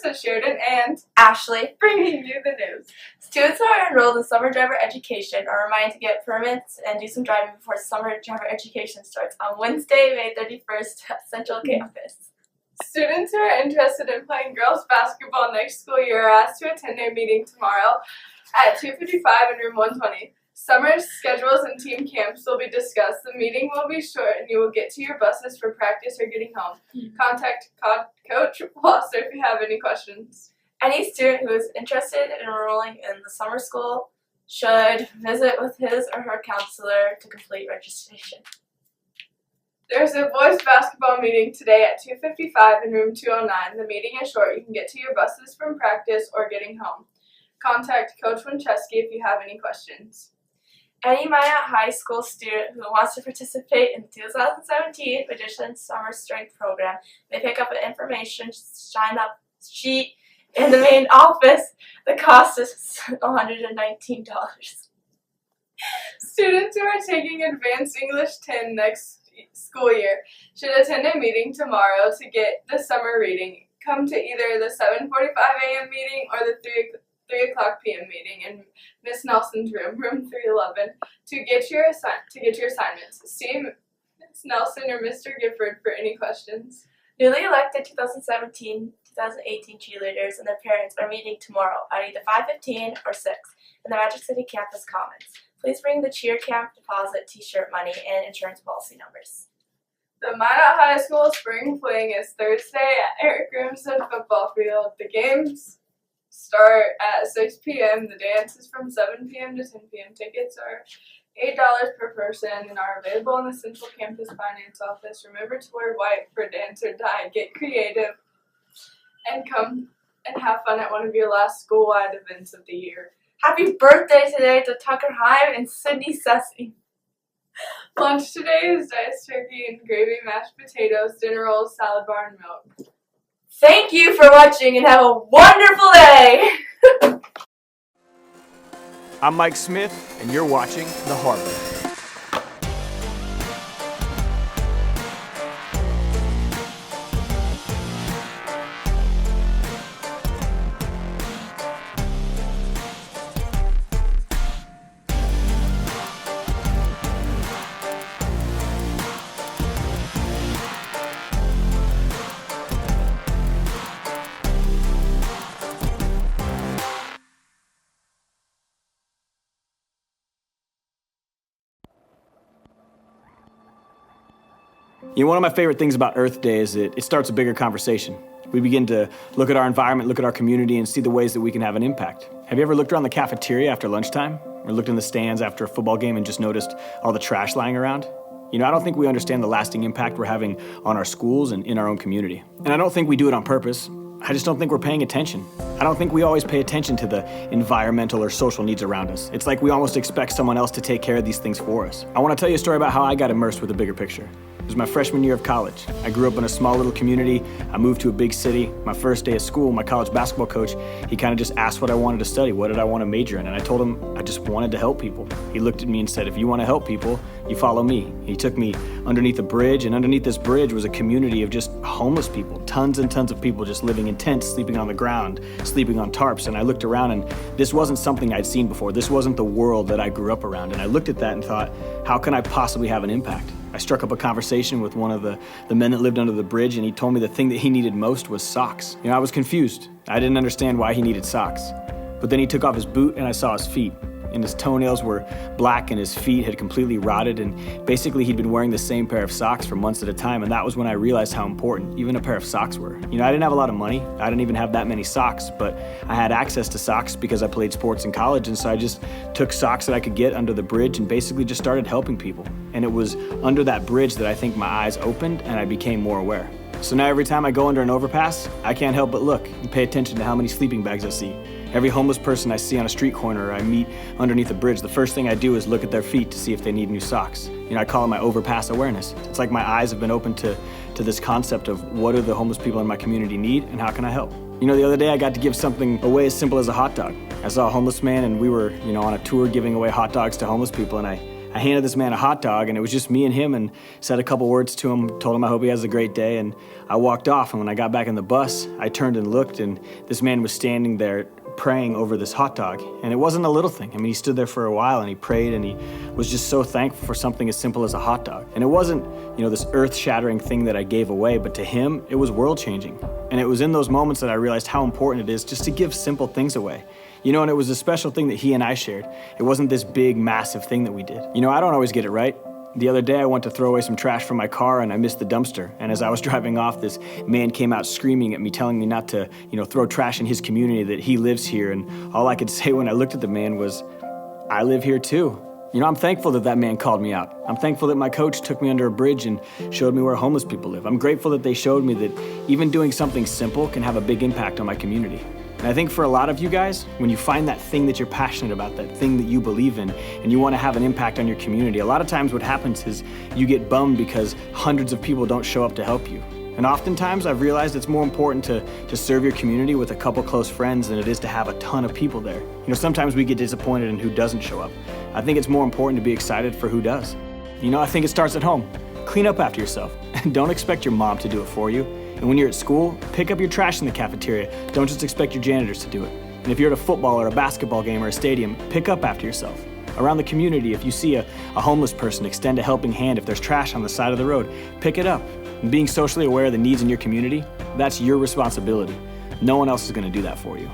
Melissa, Sheridan, and Ashley. bringing you the news. Students who are enrolled in summer driver education are reminded to get permits and do some driving before summer driver education starts on Wednesday, May 31st at Central Campus. Students who are interested in playing girls basketball next school year are asked to attend their meeting tomorrow at 2:55 in room 120. Summer schedules and team camps will be discussed. The meeting will be short and you will get to your buses for practice or getting home. Contact Coach Foster if you have any questions. Any student who is interested in enrolling in the summer school should visit with his or her counselor to complete registration. There's a boys basketball meeting today at 2:55 in room 209. The meeting is short. You can get to your buses from practice or getting home. Contact Coach Winchesky if you have any questions. Any Minot High School student who wants to participate in the 2017 Magician Summer Strength Program may pick up an information sign-up sheet in the main office. The cost is $119. Students who are taking Advanced English 10 next school year should attend a meeting tomorrow to get the summer reading. Come to either the 7:45 a.m. meeting or the 3 o'clock p.m. meeting in Miss Nelson's room 311, to get your assignments. See Miss Nelson or Mr. Gifford for any questions. Newly elected 2017-2018 cheerleaders and their parents are meeting tomorrow at either 5:15 or 6 in the Magic City Campus Commons. Please bring the cheer camp deposit, t-shirt money, and insurance policy numbers. The Minot High School Spring Fling is Thursday at Eric Grimson Football Field. The games start at 6 p.m. The dance is from 7 p.m. to 10 p.m. Tickets are $8 per person and are available in the Central Campus Finance Office. Remember to wear white for dance or die. Get creative and come and have fun at one of your last school-wide events of the year. Happy birthday today to Tucker Heim and Sydney Sessing. Lunch today is diced turkey and gravy, mashed potatoes, dinner rolls, salad bar, and milk. Thank you for watching and have a wonderful day! I'm Mike Smith, and you're watching The Harbor. You know, one of my favorite things about Earth Day is that it starts a bigger conversation. We begin to look at our environment, look at our community, and see the ways that we can have an impact. Have you ever looked around the cafeteria after lunchtime? Or looked in the stands after a football game and just noticed all the trash lying around? You know, I don't think we understand the lasting impact we're having on our schools and in our own community. And I don't think we do it on purpose. I just don't think we're paying attention. I don't think we always pay attention to the environmental or social needs around us. It's like we almost expect someone else to take care of these things for us. I want to tell you a story about how I got immersed with the bigger picture. It was my freshman year of college. I grew up in a small little community. I moved to a big city. My first day at school, my college basketball coach, he kind of just asked what I wanted to study. What did I want to major in? And I told him I just wanted to help people. He looked at me and said, if you want to help people, you follow me. He took me underneath a bridge, and underneath this bridge was a community of just homeless people. Tons and tons of people just living in tents, sleeping on the ground, sleeping on tarps. And I looked around, and this wasn't something I'd seen before. This wasn't the world that I grew up around. And I looked at that and thought, how can I possibly have an impact? I struck up a conversation with one of the men that lived under the bridge, and he told me the thing that he needed most was socks. You know, I was confused. I didn't understand why he needed socks. But then he took off his boot, and I saw his feet. And his toenails were black, and his feet had completely rotted, and basically he'd been wearing the same pair of socks for months at a time, and that was when I realized how important even a pair of socks were. You know, I didn't have a lot of money. I didn't even have that many socks, but I had access to socks because I played sports in college, and so I just took socks that I could get under the bridge and basically just started helping people. And it was under that bridge that I think my eyes opened and I became more aware. So now every time I go under an overpass, I can't help but look and pay attention to how many sleeping bags I see. Every homeless person I see on a street corner or I meet underneath a bridge, the first thing I do is look at their feet to see if they need new socks. You know, I call it my overpass awareness. It's like my eyes have been opened to this concept of what do the homeless people in my community need and how can I help? You know, the other day I got to give something away as simple as a hot dog. I saw a homeless man and we were, you know, on a tour giving away hot dogs to homeless people, and I I handed this man a hot dog, and it was just me and him, and said a couple words to him, told him I hope he has a great day, and I walked off. And when I got back in the bus, I turned and looked, and this man was standing there praying over this hot dog. And it wasn't a little thing. I mean, he stood there for a while, and he prayed, and he was just so thankful for something as simple as a hot dog. And it wasn't, this earth-shattering thing that I gave away, but to him, it was world-changing. And it was in those moments that I realized how important it is just to give simple things away. And it was a special thing that he and I shared. It wasn't this big, massive thing that we did. I don't always get it right. The other day I went to throw away some trash from my car and I missed the dumpster. And as I was driving off, this man came out screaming at me, telling me not to, throw trash in his community, that he lives here. And all I could say when I looked at the man was, I live here too. I'm thankful that that man called me out. I'm thankful that my coach took me under a bridge and showed me where homeless people live. I'm grateful that they showed me that even doing something simple can have a big impact on my community. And I think for a lot of you guys, when you find that thing that you're passionate about, that thing that you believe in, and you want to have an impact on your community, a lot of times what happens is you get bummed because hundreds of people don't show up to help you. And oftentimes I've realized it's more important to serve your community with a couple close friends than it is to have a ton of people there. Sometimes we get disappointed in who doesn't show up. I think it's more important to be excited for who does. I think it starts at home. Clean up after yourself. Don't expect your mom to do it for you. And when you're at school, pick up your trash in the cafeteria. Don't just expect your janitors to do it. And if you're at a football or a basketball game or a stadium, pick up after yourself. Around the community, if you see a homeless person, extend a helping hand. If there's trash on the side of the road, pick it up. And being socially aware of the needs in your community, that's your responsibility. No one else is going to do that for you.